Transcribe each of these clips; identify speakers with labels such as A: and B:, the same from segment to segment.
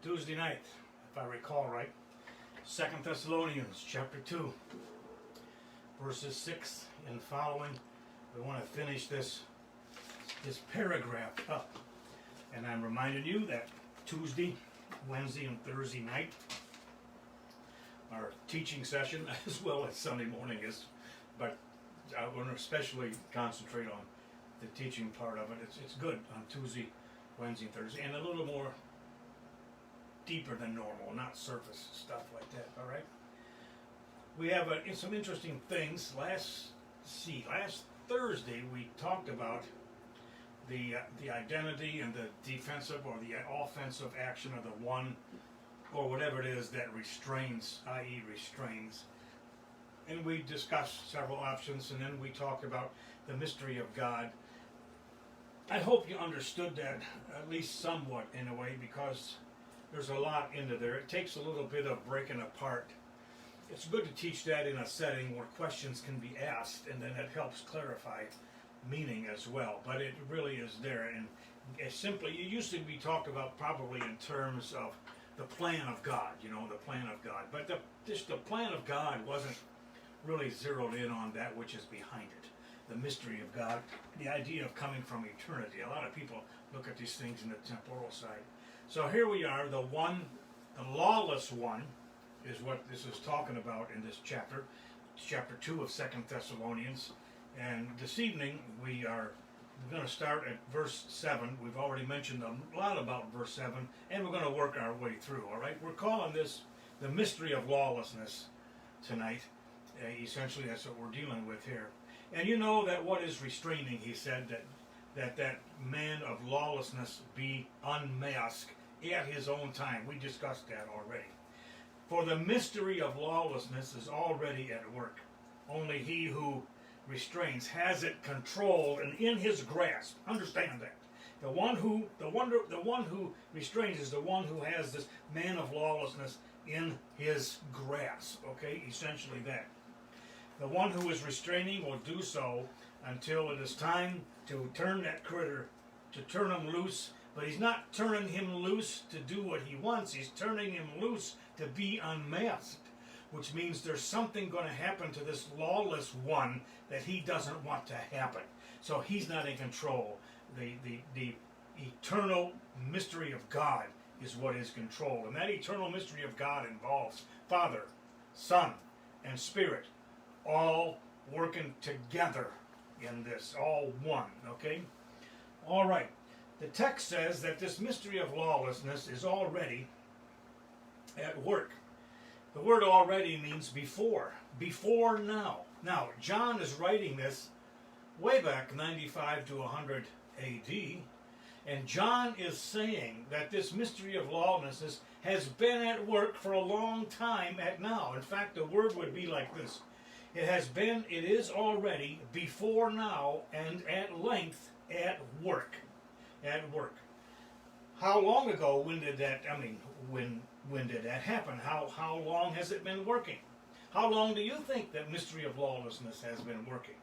A: Tuesday night, if I recall right. 2 Thessalonians chapter 2, verses 6 and following. We want to finish this paragraph up. And I'm reminding you that Tuesday, Wednesday, and Thursday night, our teaching session, as well as Sunday morning is, but I want to especially concentrate on the teaching part of it. It's good on Tuesday, Wednesday, and Thursday, and a little more deeper than normal, not surface stuff like that. All right. We have some interesting things. Last Thursday we talked about the identity and the defensive or the offensive action of the one, or whatever it is that restrains, i.e. restrains. And we discussed several options, and then we talked about the mystery of God. I hope you understood that at least somewhat in a way, because there's a lot into there. It takes a little bit of breaking apart. It's good to teach that in a setting where questions can be asked, and then it helps clarify meaning as well. But it really is there, and it used to be talked about probably in terms of the plan of God, the plan of God. But the plan of God wasn't really zeroed in on that which is behind it. The mystery of God, the idea of coming from eternity. A lot of people look at these things in the temporal side. So here we are, the lawless one is what this is talking about in this chapter. It's chapter 2 of 2 Thessalonians. And this evening we're going to start at verse 7. We've already mentioned a lot about verse 7, and we're going to work our way through, all right? We're calling this the mystery of lawlessness tonight. Essentially, that's what we're dealing with here. And you know that what is restraining, he said, that man of lawlessness be unmasked at his own time. We discussed that already. For the mystery of lawlessness is already at work. Only he who restrains has it controlled and in his grasp. Understand that. The one who restrains is the one who has this man of lawlessness in his grasp. Okay, essentially that. The one who is restraining will do so until it is time to turn that critter, to turn him loose. But he's not turning him loose to do what he wants. He's turning him loose to be unmasked, which means there's something going to happen to this lawless one that he doesn't want to happen. So he's not in control. The eternal mystery of God is what is controlled. And that eternal mystery of God involves Father, Son, and Spirit, all working together in this, all one, okay? All right. The text says that this mystery of lawlessness is already at work. The word already means before now. Now, John is writing this way back 95 to 100 A.D., and John is saying that this mystery of lawlessness has been at work for a long time at now. In fact, the word would be like this. It is already before now and at length at work. At work. How long ago, when did that happen? How long has it been working? How long do you think that mystery of lawlessness has been working?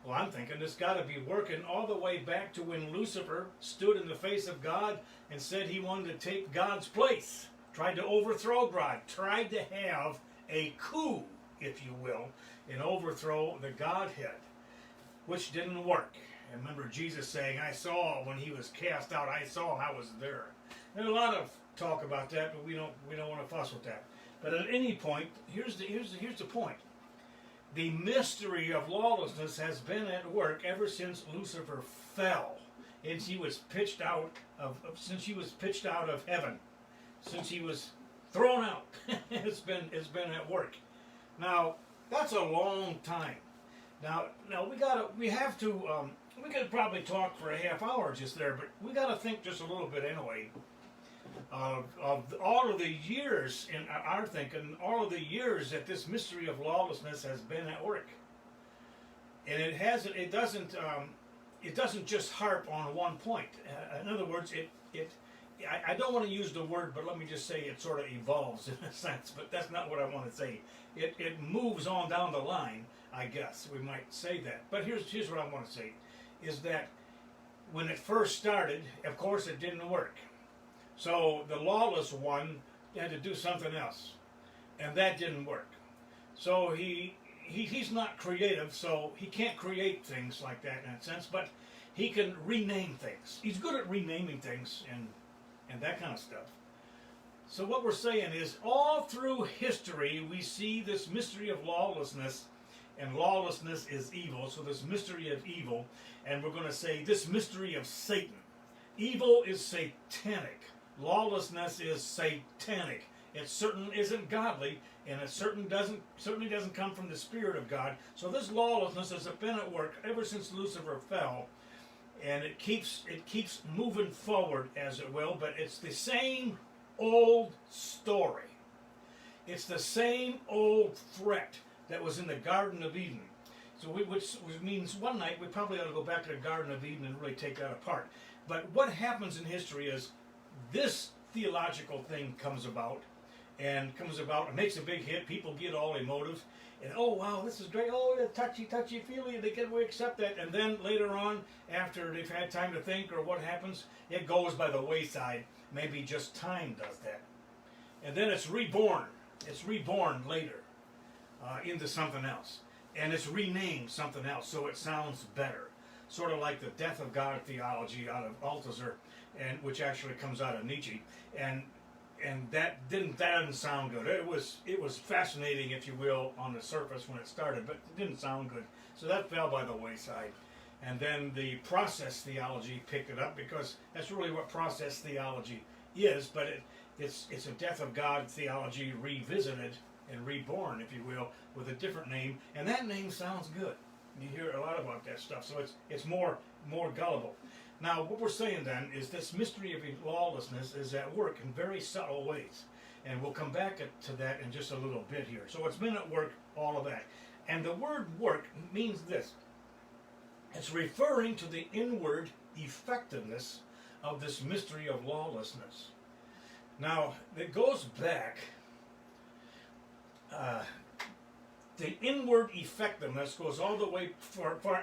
A: Well, I'm thinking it's got to be working all the way back to when Lucifer stood in the face of God and said he wanted to take God's place, tried to overthrow God, tried to have a coup, if you will, and overthrow the Godhead, which didn't work. And remember Jesus saying, I saw when he was cast out, I saw I was there. There's a lot of talk about that, but we don't want to fuss with that. But at any point, here's the point. The mystery of lawlessness has been at work ever since Lucifer fell, and he was pitched out of heaven, since he was thrown out. It's been at work. Now that's a long time. Now we could probably talk for a half hour just there, but we got to think just a little bit anyway of all of the years in our thinking, all of the years that this mystery of lawlessness has been at work, and it doesn't just harp on one point. In other words, I don't want to use the word, but let me just say it sort of evolves in a sense, but that's not what I want to say. It moves on down the line, I guess we might say that. But here's what I want to say, is that when it first started, of course it didn't work. So the lawless one had to do something else, and that didn't work. So he's not creative, so he can't create things like that in a sense, but he can rename things. He's good at renaming things and that kind of stuff. So what we're saying is, all through history, we see this mystery of lawlessness, and lawlessness is evil. So this mystery of evil, and we're going to say this mystery of Satan. Evil is satanic. Lawlessness is satanic. It certainly isn't godly, and it certainly doesn't come from the Spirit of God. So this lawlessness has been at work ever since Lucifer fell, and it keeps moving forward, as it will. But it's the same old story. It's the same old threat that was in the Garden of Eden. So which means one night we probably ought to go back to the Garden of Eden and really take that apart. But what happens in history is this theological thing comes about and makes a big hit. People get all emotive, and oh wow, this is great. Oh, the touchy feely, they can accept that. And then later on, after they've had time to think or what happens, it goes by the wayside. Maybe just time does that. And then it's reborn. It's reborn later into something else. And it's renamed something else so it sounds better. Sort of like the death of God theology out of Althusser, and which actually comes out of Nietzsche. And that doesn't sound good. It was fascinating, if you will, on the surface when it started, but it didn't sound good. So that fell by the wayside. And then the process theology picked it up, because that's really what process theology is, but it's a death of God theology revisited and reborn, if you will, with a different name, and that name sounds good. You hear a lot about that stuff, so it's more gullible. Now, what we're saying then is this mystery of lawlessness is at work in very subtle ways, and we'll come back to that in just a little bit here. So it's been at work, all of that. And the word work means this. It's referring to the inward effectiveness of this mystery of lawlessness. Now, it goes back, the inward effectiveness goes all the way,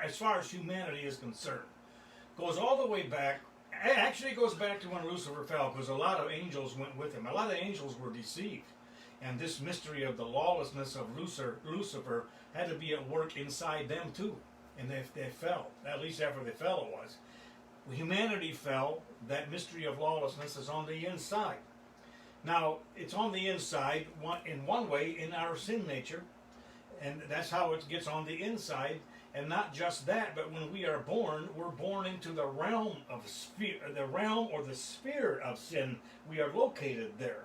A: as far as humanity is concerned, goes all the way back. Actually, it goes back to when Lucifer fell, because a lot of angels went with him. A lot of angels were deceived. And this mystery of the lawlessness of Lucifer had to be at work inside them too. And they fell. At least after they fell, it was. When humanity fell, that mystery of lawlessness is on the inside. Now, it's on the inside in one way in our sin nature, and that's how it gets on the inside. And not just that, but when we are born, we're born into the realm of the sphere of sin. We are located there.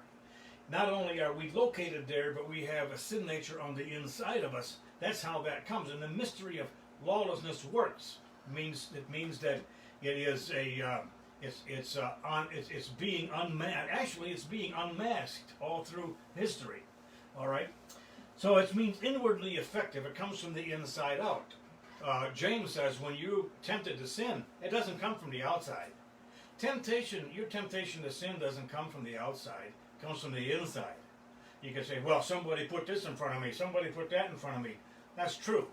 A: Not only are we located there, but we have a sin nature on the inside of us. That's how that comes. And the mystery of lawlessness works. It means that it is it's being unmasked. Actually, it's being unmasked all through history. All right. So it means inwardly effective. It comes from the inside out. James says when you're tempted to sin, it doesn't come from the outside. Your temptation to sin doesn't come from the outside. It comes from the inside. You can say, well, somebody put this in front of me. Somebody put that in front of me. That's true.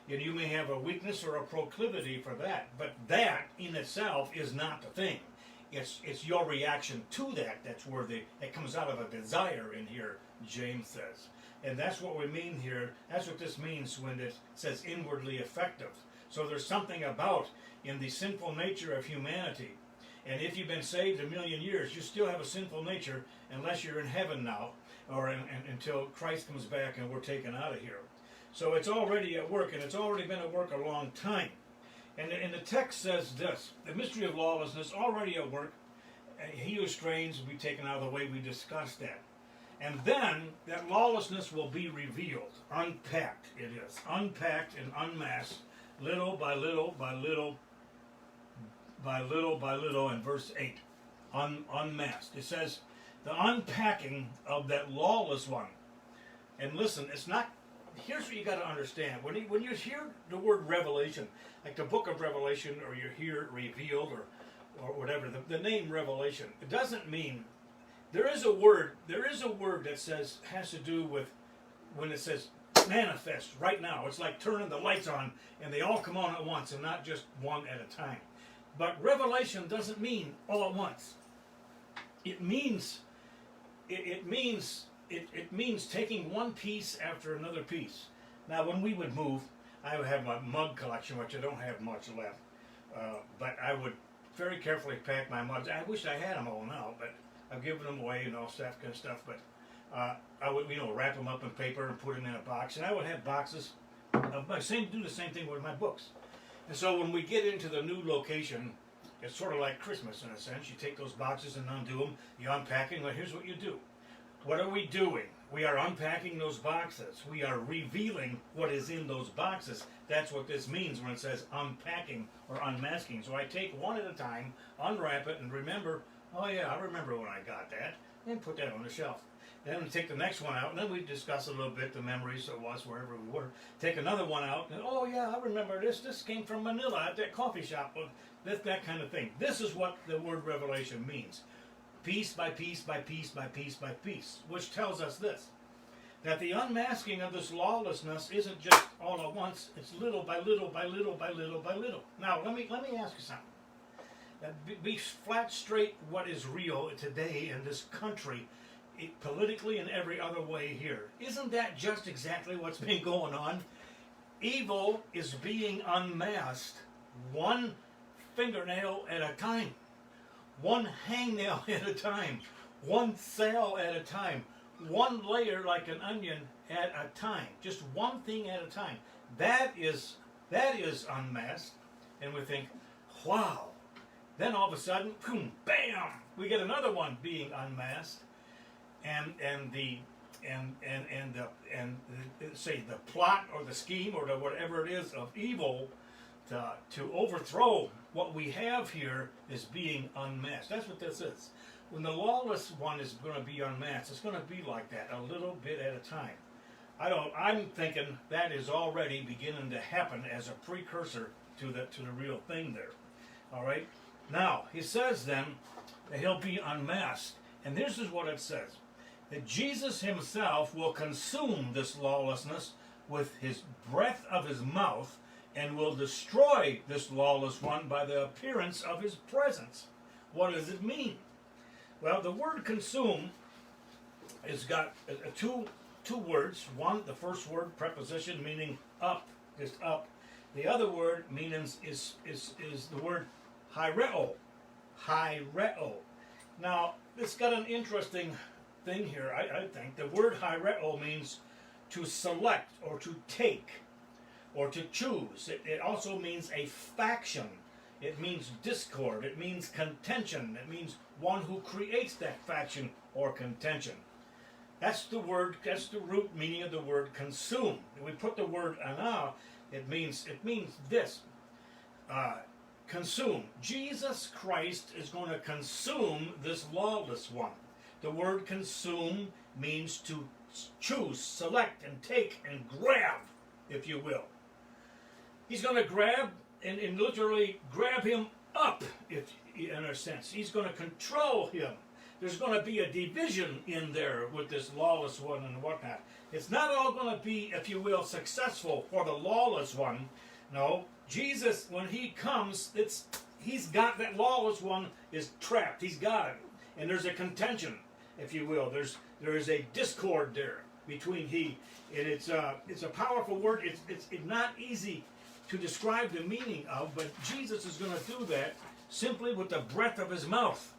A: And you may have a weakness or a proclivity for that. But that in itself is not the thing. It's your reaction to that. That's where it comes out of a desire in here, James says. And that's what we mean here. That's what this means when it says inwardly effective. So there's something about in the sinful nature of humanity. And if you've been saved a million years, you still have a sinful nature unless you're in heaven now, or until Christ comes back and we're taken out of here. So it's already at work, and it's already been at work a long time. And the text says this: the mystery of lawlessness already at work. He who strains will be taken out of the way. We discussed that. And then that lawlessness will be revealed, unpacked. It is unpacked and unmasked, little by little by little by little by little. In verse 8, unmasked. It says the unpacking of that lawless one. And listen, it's not. Here's what you got to understand. When you hear the word revelation, like the book of Revelation, or you hear it revealed, or whatever, the name revelation, it doesn't mean. There is a word that has to do with when it says manifest right now. It's like turning the lights on and they all come on at once and not just one at a time. But revelation doesn't mean all at once. It means it means taking one piece after another piece. Now, when we would move, I would have my mug collection, which I don't have much left, but I would very carefully pack my mugs. I wish I had them all now, but I've given them away and all that kind of stuff. But I would, wrap them up in paper and put them in a box, and I would have boxes of my do the same thing with my books. And so when we get into the new location, it's sort of like Christmas in a sense. You take those boxes and undo them. You unpack them. Well, here's what you do. What are we doing? We are unpacking those boxes. We are revealing what is in those boxes. That's what this means when it says unpacking or unmasking. So I take one at a time, unwrap it, and remember, oh yeah, I remember when I got that, and put that on the shelf. Then we take the next one out, and then we discuss a little bit the memories of us wherever we were. Take another one out, and oh yeah, I remember this. This came from Manila at that coffee shop. That kind of thing. This is what the word revelation means. Piece by piece by piece by piece by piece, which tells us this, that the unmasking of this lawlessness isn't just all at once, it's little by little by little by little by little. Now, let me ask you something. Be flat straight what is real today in this country, politically and every other way here. Isn't that just exactly what's been going on? Evil is being unmasked one fingernail at a time. One hangnail at a time, one cell at a time, one layer like an onion at a time, just one thing at a time. That is unmasked, and we think, wow. Then all of a sudden, boom, bam, we get another one being unmasked, and say the plot or the scheme or the whatever it is of evil to overthrow what we have here is being unmasked. That's what this is. When the lawless one is going to be unmasked, it's going to be like that, a little bit at a time. I'm thinking that is already beginning to happen as a precursor to the real thing there. All right. Now he says then that he'll be unmasked, and this is what it says: that Jesus himself will consume this lawlessness with his breath of his mouth, and will destroy this lawless one by the appearance of his presence. What does it mean? Well, the word consume has got two words. One, the first word, preposition, meaning up, just up. The other word means is the word hyreo. Hyreo. Now, it's got an interesting thing here, I think. The word hyreo means to select or to take, or to choose. It also means a faction. It means discord. It means contention. It means one who creates that faction or contention. That's the word. That's the root meaning of the word consume. If we put the word ana, it means this. Consume. Jesus Christ is going to consume this lawless one. The word consume means to choose, select, and take, and grab, if you will. He's going to grab and literally grab him up, in a sense. He's going to control him. There's going to be a division in there with this lawless one and whatnot. It's not all going to be, if you will, successful for the lawless one. No, Jesus, when he comes, he's got that lawless one is trapped. He's got it. And there's a contention, if you will. There is a discord there between he, and it's a powerful word. It's not easy to describe the meaning of, but Jesus is going to do that simply with the breath of his mouth.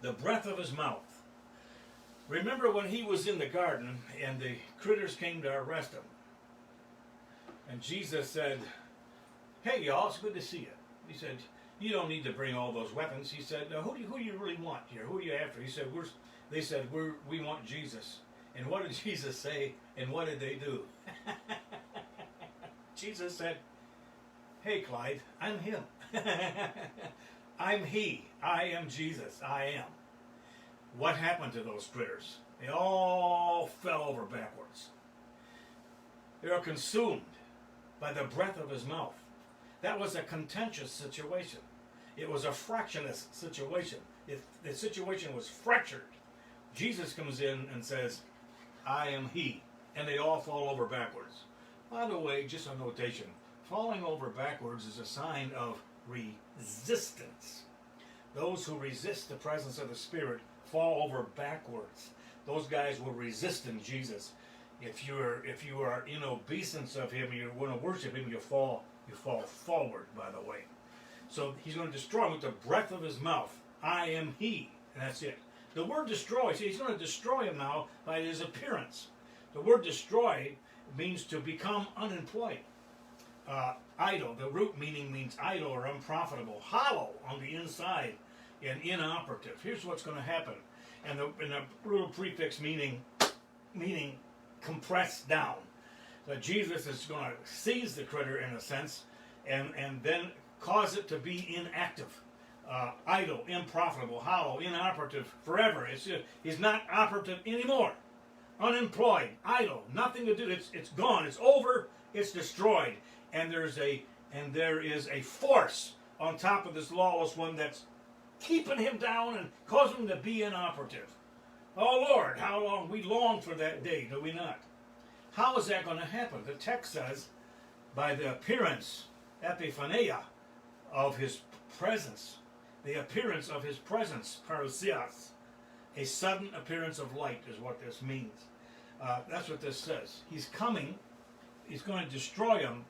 A: The breath of his mouth. Remember when he was in the garden and the critters came to arrest him, and Jesus said, "Hey y'all, it's good to see you." He said, "You don't need to bring all those weapons." He said, "No, who do you really want here? Who are you after?" He said, They said, "We want Jesus." And what did Jesus say? And what did they do? Jesus said, "Hey Clyde, I'm him. I'm he. I am Jesus. I am." What happened to those critters? They all fell over backwards. They were consumed by the breath of his mouth. That was a contentious situation. It was a fractious situation. The situation was fractured. Jesus comes in and says, "I am he." And they all fall over backwards. By the way, just a notation. Falling over backwards is a sign of resistance. Those who resist the presence of the Spirit fall over backwards. Those guys were resisting Jesus. If you are in obeisance of him, you want to worship him, you fall forward, by the way. So he's going to destroy him with the breath of his mouth. I am he. And that's it. The word destroy, see, he's going to destroy him now by his appearance. The word destroy means to become unemployed. Idle, the root meaning means idle or unprofitable. Hollow on the inside and inoperative. Here's what's going to happen. And the little prefix meaning compressed down. So Jesus is going to seize the critter in a sense and then cause it to be inactive. Idle, unprofitable, hollow, inoperative forever. He's not operative anymore. Unemployed, idle, nothing to do. It's gone. It's over. It's destroyed. And there is a force on top of this lawless one that's keeping him down and causing him to be inoperative. Oh Lord, how long we long for that day, do we not? How is that going to happen? The text says, by the appearance, epiphania, of his presence. The appearance of his presence, parousias. A sudden appearance of light is what this means. That's what this says. He's coming. He's going to destroy him.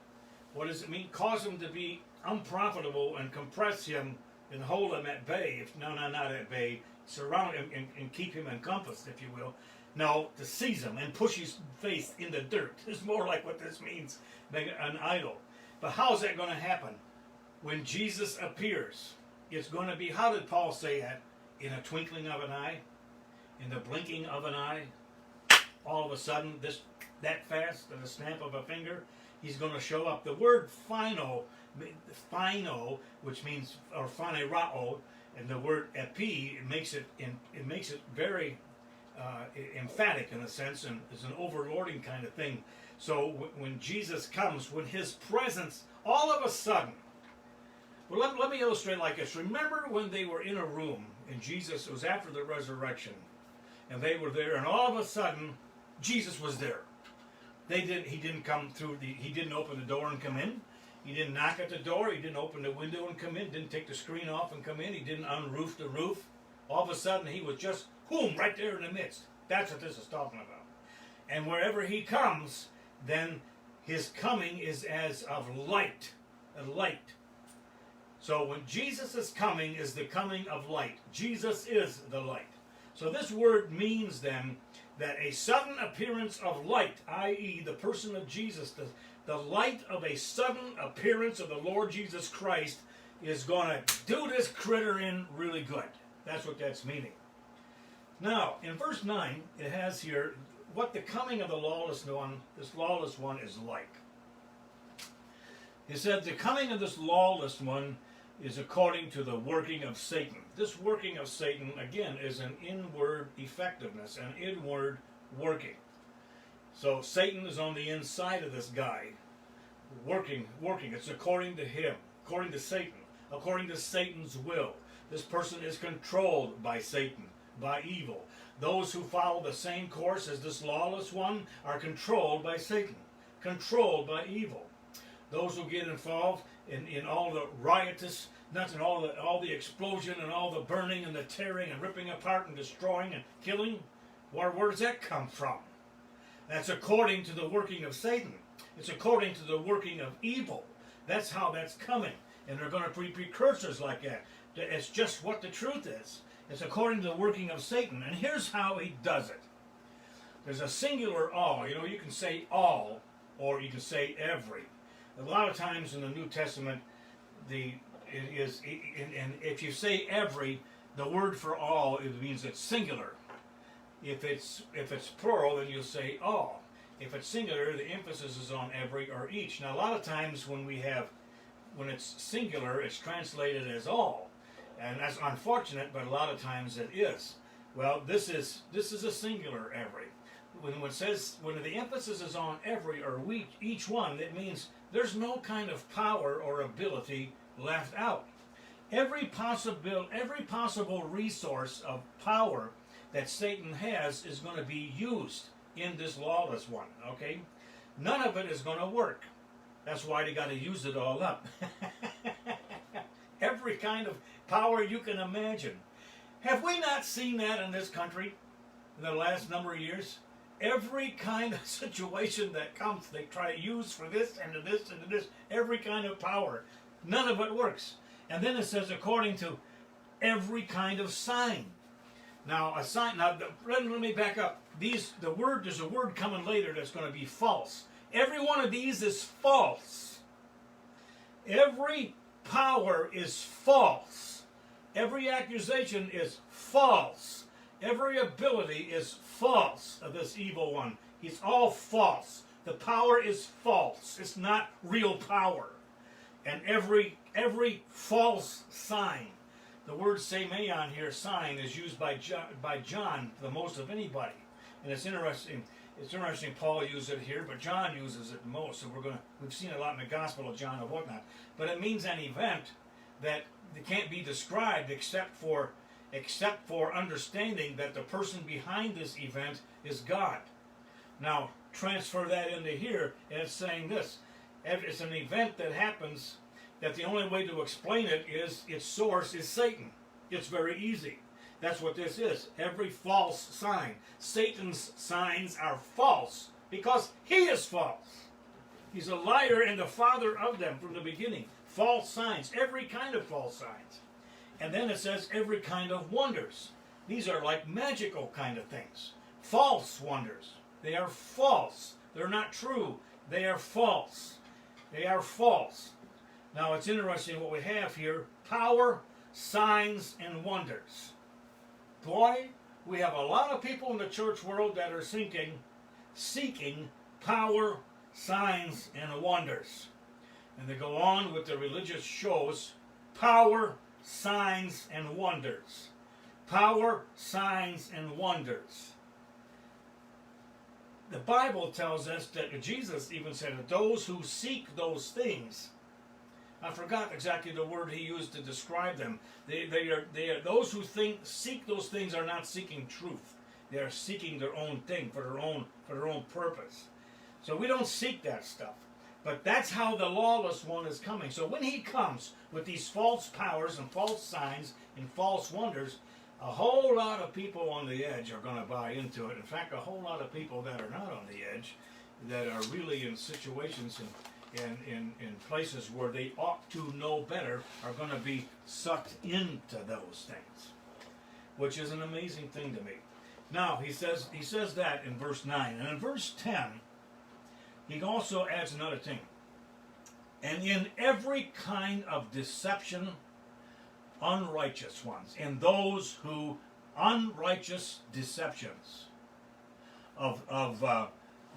A: What does it mean? Cause him to be unprofitable and compress him and hold him at bay. Not at bay. Surround him and keep him encompassed, if you will. No, to seize him and push his face in the dirt. It's more like what this means, an idol. But how is that going to happen? When Jesus appears, it's going to be, how did Paul say that? In a twinkling of an eye? In the blinking of an eye? All of a sudden, that fast, at a snap of a finger, he's going to show up. The word phino, which means, or phanerao, and the word epi, it makes it very emphatic in a sense, and is an overlording kind of thing. So when Jesus comes, when his presence, all of a sudden, well, let me illustrate like this. Remember when they were in a room, and Jesus, it was after the resurrection, and they were there, and all of a sudden, Jesus was there. He didn't come through, he didn't open the door and come in. He didn't knock at the door. He didn't open the window and come in. Didn't take the screen off and come in. He didn't unroof the roof. All of a sudden, he was just, boom, right there in the midst. That's what this is talking about. And wherever he comes, then his coming is as of light. A light. So when Jesus is coming, is the coming of light. Jesus is the light. So this word means then that a sudden appearance of light, i.e. the person of Jesus, the light of a sudden appearance of the Lord Jesus Christ is going to do this critter in really good. That's what that's meaning. Now, in verse 9, it has here what the coming of the lawless one, this lawless one, is like. It said the coming of this lawless one is according to the working of Satan. This working of Satan, again, is an inward effectiveness, an inward working. So Satan is on the inside of this guy, working. It's according to him, according to Satan, according to Satan's will. This person is controlled by Satan, by evil. Those who follow the same course as this lawless one are controlled by Satan, controlled by evil. Those who get involved in all the riotous, nothing, all the explosion and all the burning and the tearing and ripping apart and destroying and killing, where does that come from? That's according to the working of Satan. It's according to the working of evil. That's how that's coming. And they're going to be precursors like that. It's just what the truth is. It's according to the working of Satan. And here's how he does it. There's a singular all. You know, you can say all, or you can say every. A lot of times in the New Testament, and if you say every, the word for all, it means it's singular. If it's plural, then you'll say all. If it's singular, the emphasis is on every or each. Now, a lot of times when it's singular, it's translated as all, and that's unfortunate. But a lot of times it is. Well, this is a singular every. When the emphasis is on every or each one, it means there's no kind of power or ability left out. Every possible resource of power that Satan has is going to be used in this lawless one, okay? None of it is going to work. That's why they got to use it all up. every kind of power you can imagine. Have we not seen that in this country in the last number of years? Every kind of situation that comes, they try to use for this and to this and to this, every kind of power. None of it works. And then it says, according to every kind of sign. Now, a sign. Now, let me back up. There's a word coming later that's going to be false. Every one of these is false. Every power is false. Every accusation is false. Every ability is false of this evil one. He's all false. The power is false. It's not real power. And every false sign. The word semeion here, sign, is used by John the most of anybody. And it's interesting. It's interesting Paul used it here, but John uses it most. So we've seen a lot in the Gospel of John and whatnot. But it means an event that can't be described except for understanding that the person behind this event is God. Now, transfer that into here, and it's saying this. It's an event that happens that the only way to explain it is its source is Satan. It's very easy. That's what this is. Every false sign. Satan's signs are false because he is false. He's a liar and the father of them from the beginning. False signs. Every kind of false signs. And then it says every kind of wonders. These are like magical kind of things. False wonders. They are false. They're not true. They are false. They are false. Now it's interesting what we have here. Power, signs, and wonders. Boy, we have a lot of people in the church world that are seeking power, signs, and wonders. And they go on with the religious shows. Power, signs, and wonders. Power, signs, and wonders. The Bible tells us that Jesus even said that those who seek those things, I forgot exactly the word he used to describe them. They are those who seek those things are not seeking truth. They are seeking their own thing for their own purpose. So we don't seek that stuff. But that's how the lawless one is coming. So when he comes with these false powers and false signs and false wonders, a whole lot of people on the edge are going to buy into it. In fact, a whole lot of people that are not on the edge, that are really in situations and in places where they ought to know better, are going to be sucked into those things, which is an amazing thing to me. Now, he says that in verse 9. And in verse 10, he also adds another thing. And in every kind of deception, unrighteous ones, and those who unrighteous deceptions of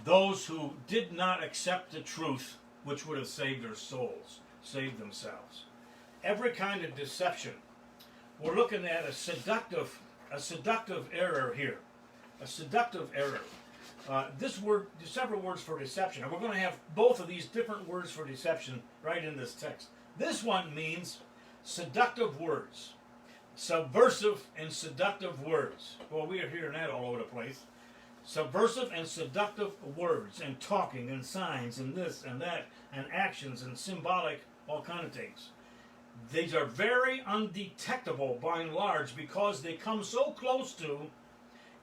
A: those who did not accept the truth, which would have saved their souls, saved themselves. Every kind of deception. We're looking at a seductive error here. A seductive error. This word, there's several words for deception, and we're going to have both of these different words for deception right in this text. This one means seductive words. Subversive and seductive words. Well, we are hearing that all over the place. Subversive and seductive words, and talking, and signs, and this and that, and actions, and symbolic, all kind of things. These are very undetectable by and large because they come so close to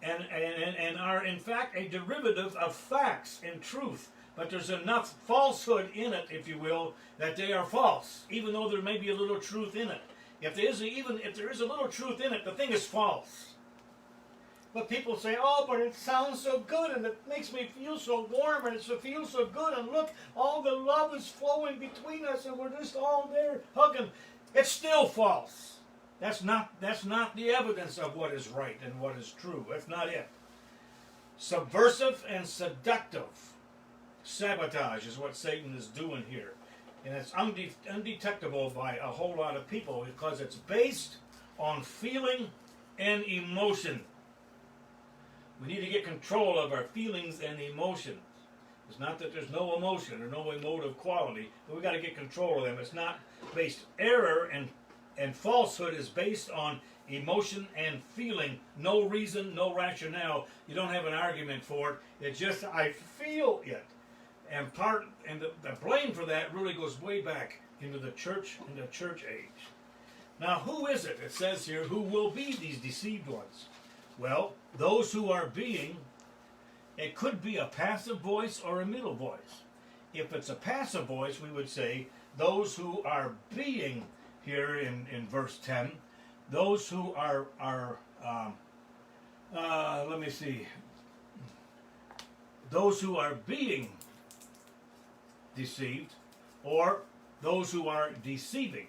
A: and are in fact a derivative of facts and truth. But there's enough falsehood in it, if you will, that they are false, even though there may be a little truth in it. If there is a little truth in it, the thing is false. But people say, oh, but it sounds so good, and it makes me feel so warm, and it feels so good, and look, all the love is flowing between us, and we're just all there hugging. It's still false. That's not the evidence of what is right and what is true. That's not it. Subversive and seductive. Sabotage is what Satan is doing here. And it's undetectable by a whole lot of people because it's based on feeling and emotion. We need to get control of our feelings and emotions. It's not that there's no emotion or no emotive quality, but we got to get control of them. It's not based. Error and falsehood is based on emotion and feeling. No reason, no rationale. You don't have an argument for it. It's just, I feel it. And the blame for that really goes way back into the church and the church age. Now, who is it? It says here, who will be these deceived ones? Well, those who are being, it could be a passive voice or a middle voice. If it's a passive voice, we would say those who are being, here in verse 10, those who are let me see, those who are being deceived, or those who are deceiving,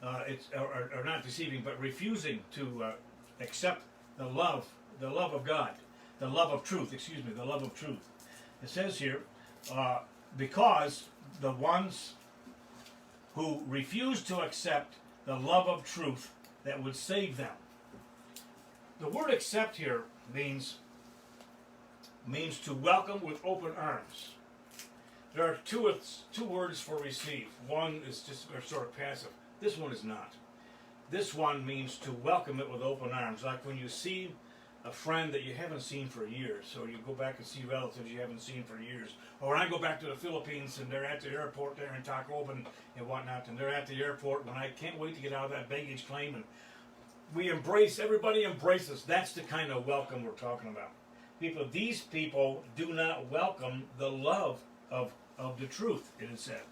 A: or not deceiving, but refusing to accept the love of God, the love of truth, the love of truth. It says here, because the ones who refuse to accept the love of truth that would save them. The word accept here means to welcome with open arms. There are two words for receive. One is just sort of passive. This one is not. This one means to welcome it with open arms. Like when you see a friend that you haven't seen for years, so you go back and see relatives you haven't seen for years. Or when I go back to the Philippines and they're at the airport there in Tacloban and whatnot, and they're at the airport when I can't wait to get out of that baggage claim, and we embrace, everybody embraces. That's the kind of welcome we're talking about. These people do not welcome the love of the truth, it is said.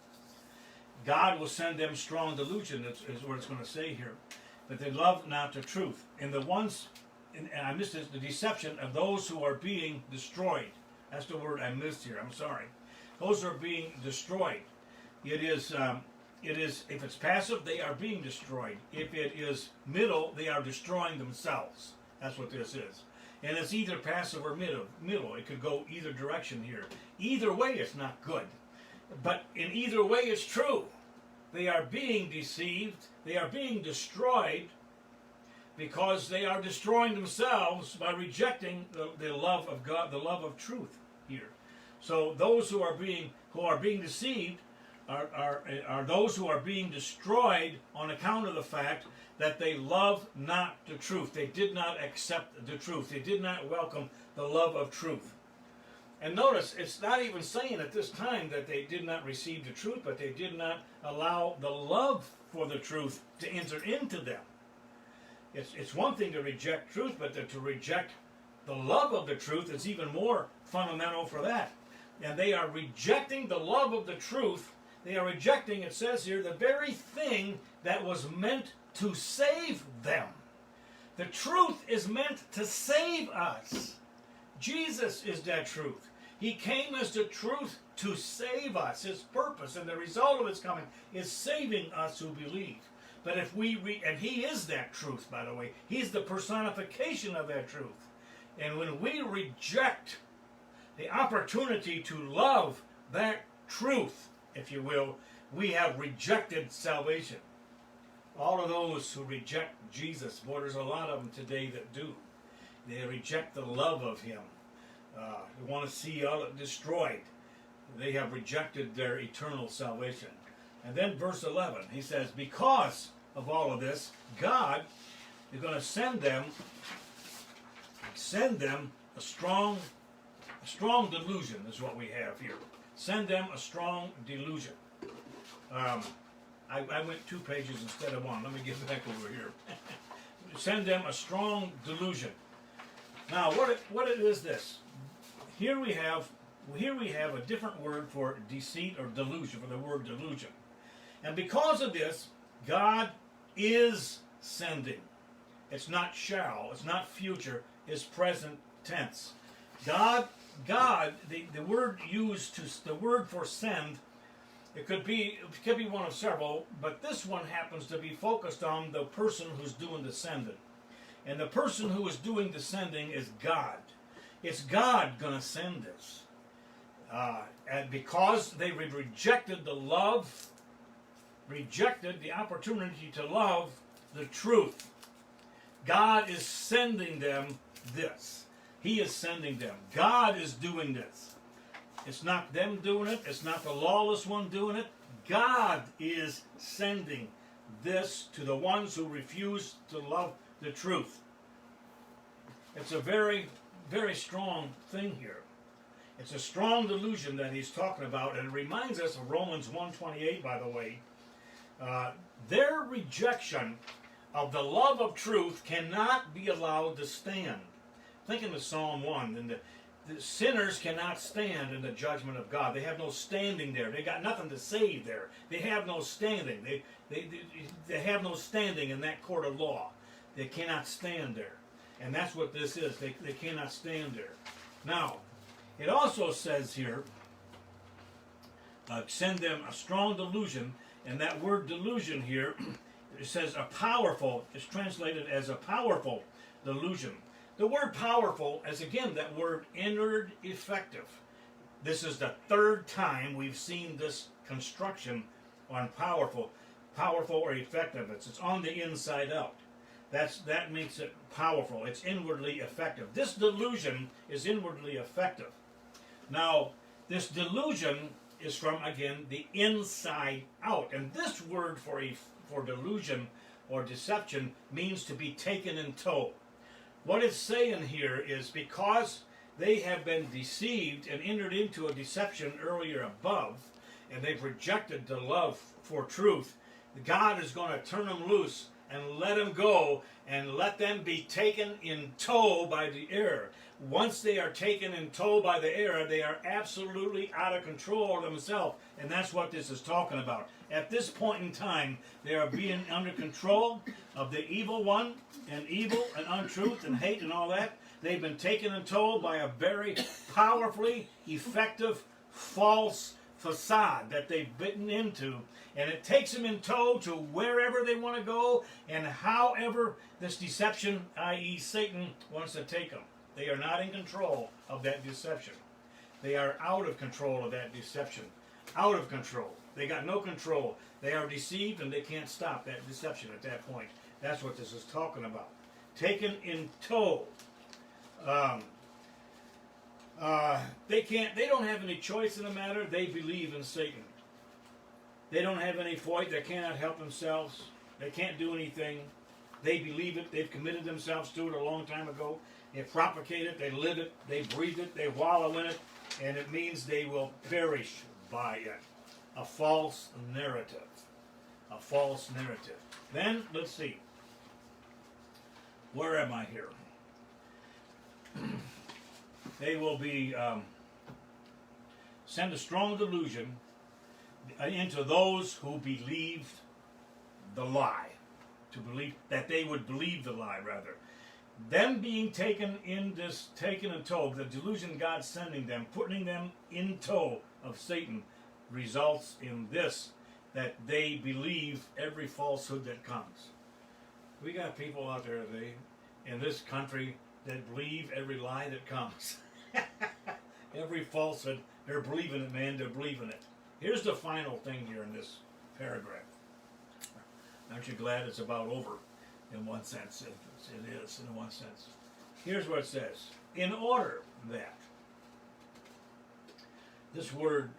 A: God will send them strong delusion, is what it's going to say here. But they love not the truth. And the ones, and I missed this, the deception of those who are being destroyed. That's the word I missed here, I'm sorry. Those are being destroyed. It is, if it's passive, they are being destroyed. If it is middle, they are destroying themselves. That's what this is. And it's either passive or middle. It could go either direction here. Either way, it's not good. But in either way, it's true. They are being deceived. They are being destroyed because they are destroying themselves by rejecting the love of God, the love of truth here. So those who are being deceived are those who are being destroyed on account of the fact that they love not the truth. They did not accept the truth. They did not welcome the love of truth. And notice, it's not even saying at this time that they did not receive the truth, but they did not allow the love for the truth to enter into them. It's one thing to reject truth, but to reject the love of the truth is even more fundamental for that. And they are rejecting the love of the truth. They are rejecting, it says here, the very thing that was meant to save them. The truth is meant to save us. Jesus is that truth. He came as the truth to save us. His purpose and the result of his coming is saving us who believe. But if and he is that truth, by the way. He's the personification of that truth. And when we reject the opportunity to love that truth, if you will, we have rejected salvation. All of those who reject Jesus, boy, there's a lot of them today that do. They reject the love of him. They want to see all it destroyed. They have rejected their eternal salvation. And then verse 11, he says, because of all of this, God is going to send them a strong delusion, is what we have here. Send them a strong delusion. I went 2 pages instead of 1. Let me get back over here. Send them a strong delusion. Now, what it is this? Here we have a different word for deceit or delusion, for the word delusion. And because of this, God is sending. It's not shall, it's not future, it's present tense. God, the word used the word for send, it could be one of several, but this one happens to be focused on the person who's doing the sending. And the person who is doing the sending is God. It's God going to send this. And because they rejected the opportunity to love the truth, God is sending them this. He is sending them. God is doing this. It's not them doing it. It's not the lawless one doing it. God is sending this to the ones who refuse to love the truth. It's a very, very strong thing here. It's a strong delusion that he's talking about, and it reminds us of Romans 1:28, by the way. Their rejection of the love of truth cannot be allowed to stand. Think of Psalm 1, and the sinners cannot stand in the judgment of God. They have no standing there. They got nothing to say there. They have no standing. They have no standing in that court of law. They cannot stand there. And that's what this is. They cannot stand there. Now, it also says here, send them a strong delusion. And that word delusion here, it says a powerful, it's translated as a powerful delusion. The word powerful is, again, that word inward effective. This is the third time we've seen this construction on powerful or effective. It's on the inside out. That makes it powerful. It's inwardly effective. This delusion is inwardly effective. Now, this delusion is from, again, the inside out. And this word for delusion or deception means to be taken in tow. What it's saying here is because they have been deceived and entered into a deception earlier above, and they've rejected the love for truth, God is going to turn them loose and let them go and let them be taken in tow by the error. Once they are taken in tow by the error, they are absolutely out of control of themselves. And that's what this is talking about. At this point in time, they are being under control of the evil one, and evil and untruth and hate and all that. They've been taken in tow by a very powerfully effective false facade that they've bitten into. And it takes them in tow to wherever they want to go and however this deception, i.e. Satan, wants to take them. They are not in control of that deception. They are out of control of that deception. Out of control. They got no control. They are deceived and they can't stop that deception at that point. That's what this is talking about. Taken in tow. They don't have any choice in the matter. They believe in Satan. They don't have any voice. They cannot help themselves. They can't do anything. They believe it. They've committed themselves to it a long time ago. They propagate it. They live it. They breathe it. They wallow in it. And it means they will perish by it. A false narrative. A false narrative. Then, let's see. Where am I here? They will be send a strong delusion into those who believed the lie. To believe that they would believe the lie, rather. Them being taken in tow, the delusion God's sending them, putting them in tow of Satan, results in this, that they believe every falsehood that comes. We got people out there today in this country that believe every lie that comes. Every falsehood, they're believing it, man, they're believing it. Here's the final thing here in this paragraph. Aren't you glad it's about over in one sense? It is in one sense. Here's what it says. In order that, this word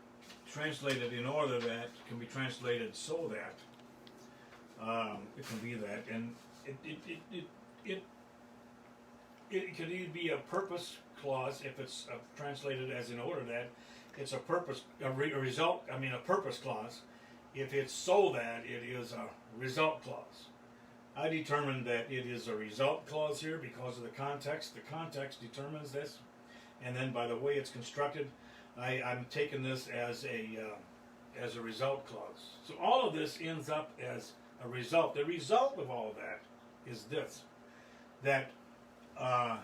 A: translated in order that can be translated so that, it can be that, and it could either be a purpose clause if it's translated as in order that. It's a purpose, a purpose clause. If it's so that, it is a result clause. I determined that it is a result clause here because of the context. The context determines this, and then by the way it's constructed, I'm taking this as a result clause. So all of this ends up as a result. The result of all of that is this: that all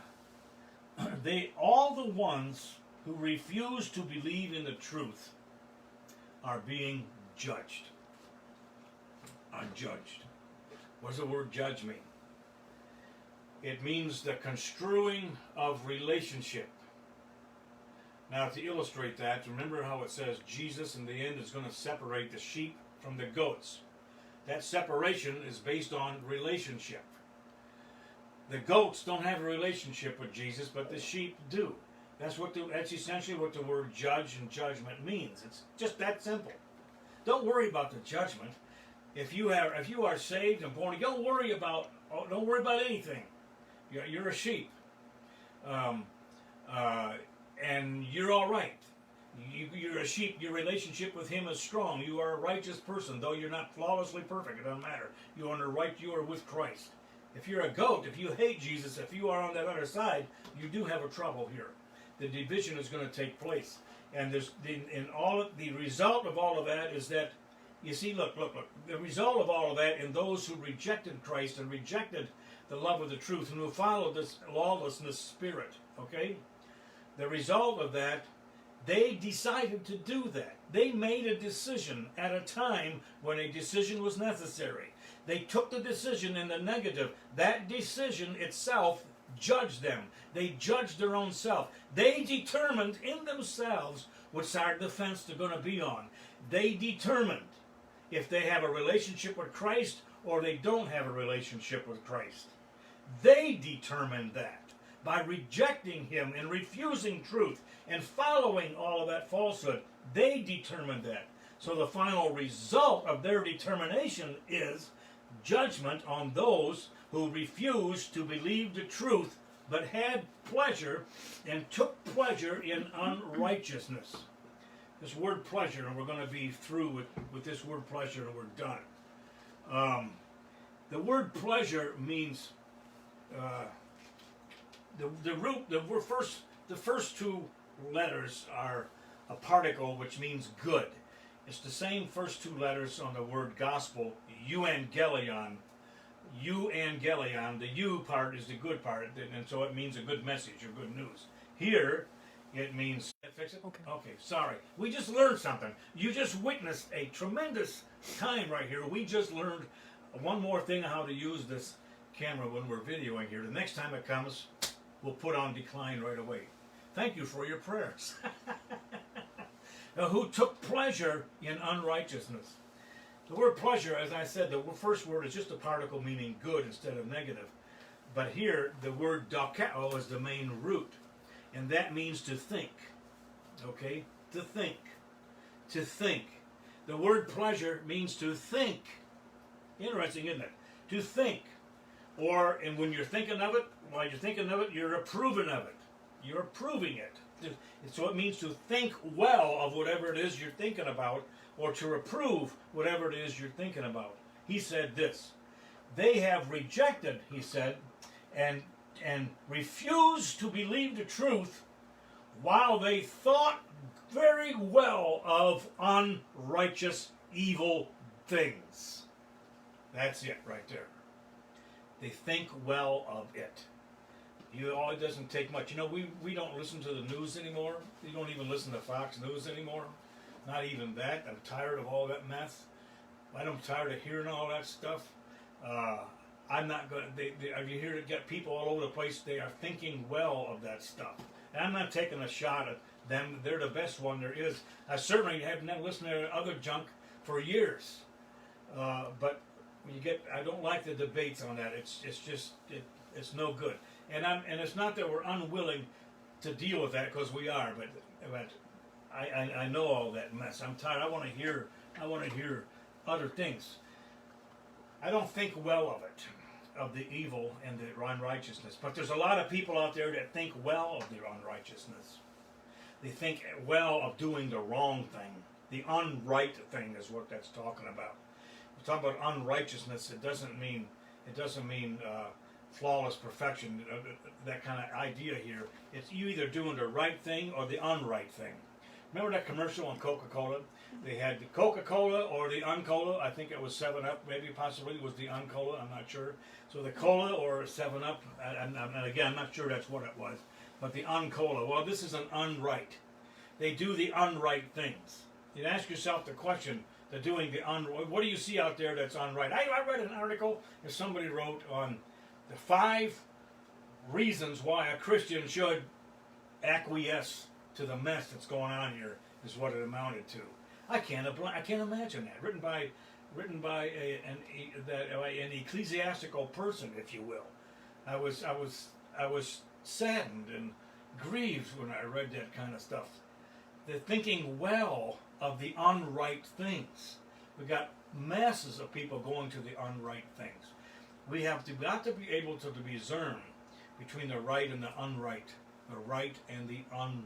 A: the ones who refuse to believe in the truth are being judged. Are judged. What does the word judge mean? It means the construing of relationship. Now, to illustrate that, remember how it says Jesus in the end is going to separate the sheep from the goats. That separation is based on relationship. The goats don't have a relationship with Jesus, but the sheep do. That's essentially what the word judge and judgment means. It's just that simple. Don't worry about the judgment. If you are saved and born, don't worry about anything. You're a sheep, and you're all right. You're a sheep. Your relationship with Him is strong. You are a righteous person, though you're not flawlessly perfect. It doesn't matter. You are right. You are with Christ. If you're a goat, if you hate Jesus, if you are on that other side, you do have a trouble here. The division is going to take place, and the result of all of that is that, you see, look. The result of all of that in those who rejected Christ and rejected the love of the truth and who followed this lawlessness spirit, okay? The result of that, they decided to do that. They made a decision at a time when a decision was necessary. They took the decision in the negative. That decision itself judged them. They judged their own self. They determined in themselves which side of the fence they're going to be on. They determined if they have a relationship with Christ or they don't have a relationship with Christ. They determined that by rejecting Him and refusing truth and following all of that falsehood. They determined that. So the final result of their determination is judgment on those who refused to believe the truth but had pleasure and took pleasure in unrighteousness. This word pleasure, and we're going to be through with this word pleasure and we're done. The word pleasure means the first two letters are a particle which means good. It's the same first two letters on the word gospel, euangelion. Euangelion, the U part is the good part, and so it means a good message or good news. Here, it means... Fix it? Okay, sorry. We just learned something. You just witnessed a tremendous time right here. We just learned one more thing on how to use this camera when we're videoing here. The next time it comes, we'll put on decline right away. Thank you for your prayers. Now, who took pleasure in unrighteousness? The word pleasure, as I said, the first word is just a particle meaning good instead of negative. But here, the word dokeo is the main root. And that means to think. Okay? To think. To think. The word pleasure means to think. Interesting, isn't it? To think. And when you're thinking of it, while you're thinking of it, you're approving of it. You're approving it. So it means to think well of whatever it is you're thinking about, or to approve whatever it is you're thinking about. He said this. They have rejected, he said, and refused to believe the truth while they thought very well of unrighteous, evil things. That's it right there. They think well of it. It doesn't take much. You know, we don't listen to the news anymore. We don't even listen to Fox News anymore. Not even that. I'm tired of all that mess. I'm tired of hearing all that stuff. I'm not going to... You hear it get people all over the place. They are thinking well of that stuff. And I'm not taking a shot at them. They're the best one there is. I certainly have never listened to other junk for years. But when I don't like the debates on that. It's no good. And it's not that we're unwilling to deal with that, because we are. But I know all that mess. I'm tired. I want to hear other things. I don't think well of it, of the evil and the unrighteousness. But there's a lot of people out there that think well of their unrighteousness. They think well of doing the wrong thing. The unright thing is what that's talking about. We talk about unrighteousness. It doesn't mean flawless perfection. That kind of idea here. It's you either doing the right thing or the unright thing. Remember that commercial on Coca-Cola? They had the Coca-Cola or the Uncola. I think it was 7-Up, maybe possibly it was the Uncola. I'm not sure. So the Cola or 7-Up, and again, I'm not sure that's what it was. But the Uncola, well, this is an unright. They do the unright things. You ask yourself the question, they're doing the unright. What do you see out there that's unright? I read an article that somebody wrote on the 5 reasons why a Christian should acquiesce to the mess that's going on here, is what it amounted to. I can't imagine that. Written by an ecclesiastical person, if you will. I was saddened and grieved when I read that kind of stuff. They're thinking well of the unright things. We got masses of people going to the unright things. We have got to be able to discern between the right and the unright, the right and the unright.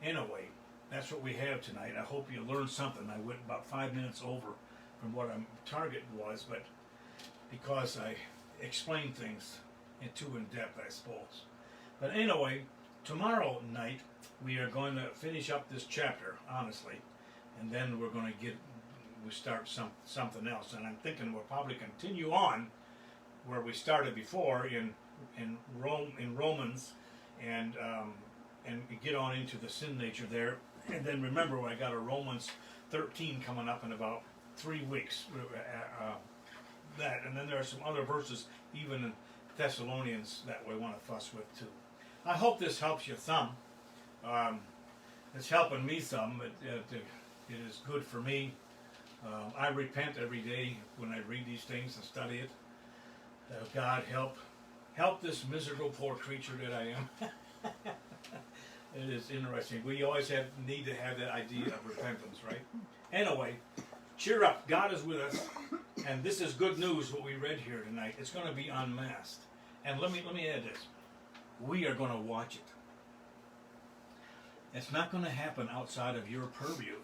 A: Anyway, that's what we have tonight. I hope you learned something. I went about 5 minutes over from what our target was, but because I explained things too in depth, I suppose. But anyway, tomorrow night we are going to finish up this chapter, honestly, and then we're going to start something else. And I'm thinking we'll probably continue on where we started before in Romans, and get on into the sin nature there. And then remember, I got a Romans 13 coming up in about 3 weeks. And then there are some other verses, even in Thessalonians, that we want to fuss with too. I hope this helps you some. It's helping me some. It is good for me. I repent every day when I read these things and study it. God, help this miserable poor creature that I am. It is interesting. We always need to have that idea of repentance, right? Anyway, cheer up. God is with us, and this is good news. What we read here tonight. It's going to be unmasked, and let me add this: we are going to watch it. It's not going to happen outside of your purview.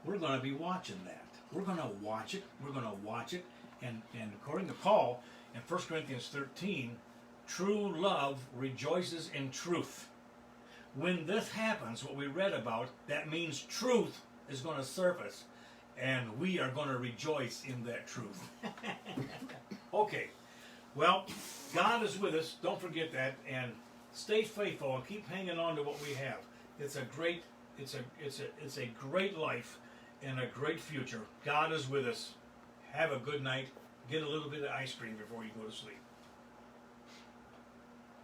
A: We're going to be watching that. We're going to watch it. We're going to watch it, and according to Paul in 1 Corinthians 13, true love rejoices in truth. When this happens, what we read about, that means truth is going to surface, and we are going to rejoice in that truth. Okay, well, God is with us. Don't forget that, and stay faithful and keep hanging on to what we have. It's a great life and a great future. God is with us. Have a good night. Get a little bit of ice cream before you go to sleep.